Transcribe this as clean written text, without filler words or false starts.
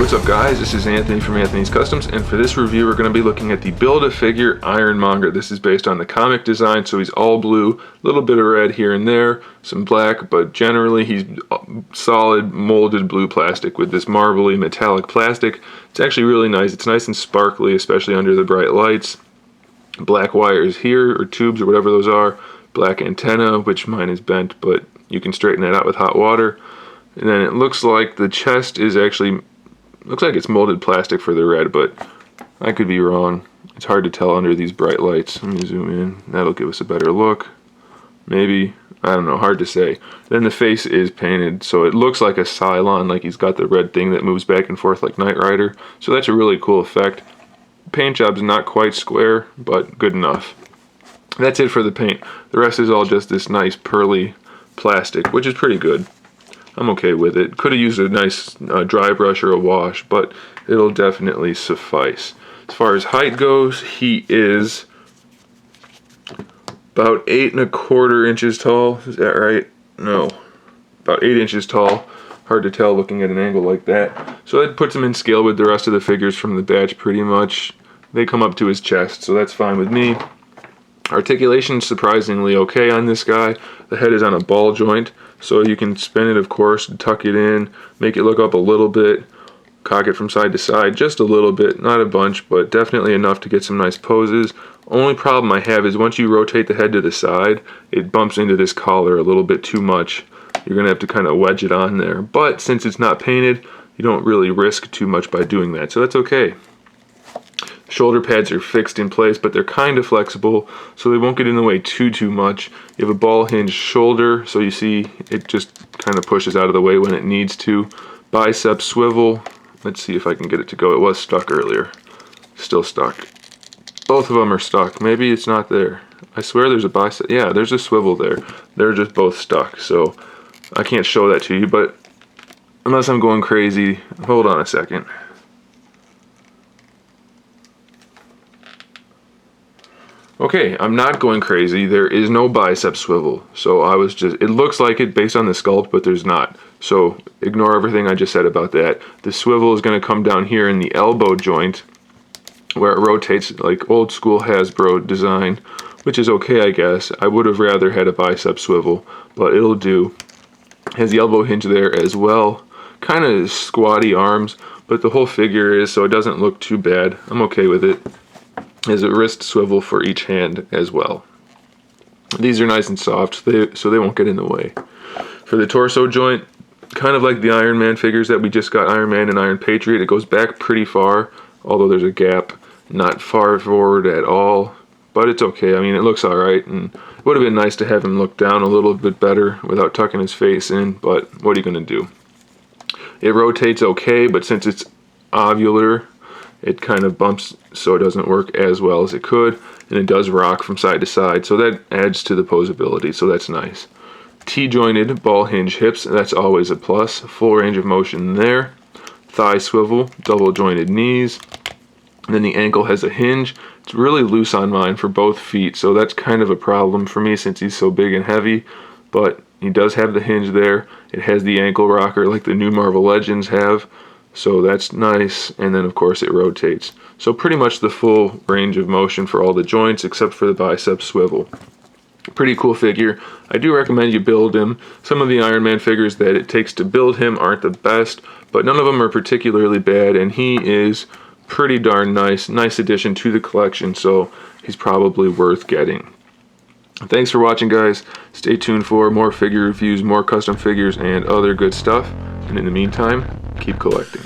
What's up guys, this is Anthony from Anthony's Customs, and for this review we're going to be looking at the Build-A-Figure Iron Monger. This is based on the comic design, so he's all blue, a little bit of red here and there, some black, but generally he's solid molded blue plastic with this marbly metallic plastic. It's actually really nice. It's nice and sparkly, especially under the bright lights. Black wires here, or tubes, or whatever those are. Black antenna, which mine is bent, but you can straighten that out with hot water. And then it looks like the chest is actually, looks like it's molded plastic for the red, but I could be wrong. It's hard to tell under these bright lights. Let me zoom in. That'll give us a better look. Maybe. I don't know. Hard to say. Then the face is painted, so it looks like a Cylon, like he's got the red thing that moves back and forth like Knight Rider. So that's a really cool effect. Paint job's not quite square, but good enough. That's it for the paint. The rest is all just this nice pearly plastic, which is pretty good. I'm okay with it. Could have used a nice dry brush or a wash, but it'll definitely suffice. As far as height goes, he is about 8 1/4 inches tall. Is that right? No. About 8 inches tall. Hard to tell looking at an angle like that. So that puts him in scale with the rest of the figures from the batch pretty much. They come up to his chest, so that's fine with me. Articulation surprisingly okay on this guy. The head is on a ball joint, so you can spin it, of course, tuck it in, make it look up a little bit, cock it from side to side, just a little bit, not a bunch, but definitely enough to get some nice poses. Only problem I have is once you rotate the head to the side, it bumps into this collar a little bit too much. You're going to have to kind of wedge it on there. But since it's not painted, you don't really risk too much by doing that, so that's okay. Shoulder pads are fixed in place, but they're kind of flexible, so they won't get in the way too much. You have a ball hinge shoulder, so you see it just kind of pushes out of the way when it needs to. Bicep swivel. Let's see if I can get it to go. It was stuck earlier. Still stuck. Both of them are stuck. Maybe it's not there. I swear there's a bicep. Yeah, there's a swivel there. They're just both stuck, so I can't show that to you, but unless I'm going crazy, hold on a second. Okay, I'm not going crazy. There is no bicep swivel. So I was just, it looks like it based on the sculpt, but there's not. So ignore everything I just said about that. The swivel is going to come down here in the elbow joint where it rotates like old school Hasbro design, which is okay, I guess. I would have rather had a bicep swivel, but it'll do. Has the elbow hinge there as well. Kind of squatty arms, but the whole figure is, so it doesn't look too bad. I'm okay with it. Has a wrist swivel for each hand as well. These are nice and soft, so they won't get in the way. For the torso joint, kind of like the Iron Man figures that we just got, Iron Man and Iron Patriot, it goes back pretty far, although there's a gap. Not far forward at all, but it's okay. I mean, it looks alright, and it would have been nice to have him look down a little bit better without tucking his face in, but what are you going to do? It rotates okay, but since it's ovular, it kind of bumps, so it doesn't work as well as it could, and it does rock from side to side, so that adds to the posability, so that's nice. T-jointed ball hinge hips, that's always a plus. Full range of motion there. Thigh swivel, double jointed knees. And then the ankle has a hinge. It's really loose on mine for both feet, so that's kind of a problem for me since he's so big and heavy, but he does have the hinge there. It has the ankle rocker like the new Marvel Legends have. So that's nice, and then of course it rotates. So pretty much the full range of motion for all the joints except for the bicep swivel. Pretty cool figure. I do recommend you build him. Some of the Iron Man figures that it takes to build him aren't the best, but none of them are particularly bad, and he is pretty darn nice. Nice addition to the collection, so he's probably worth getting. Thanks for watching, guys. Stay tuned for more figure reviews, more custom figures, and other good stuff. And in the meantime, keep collecting.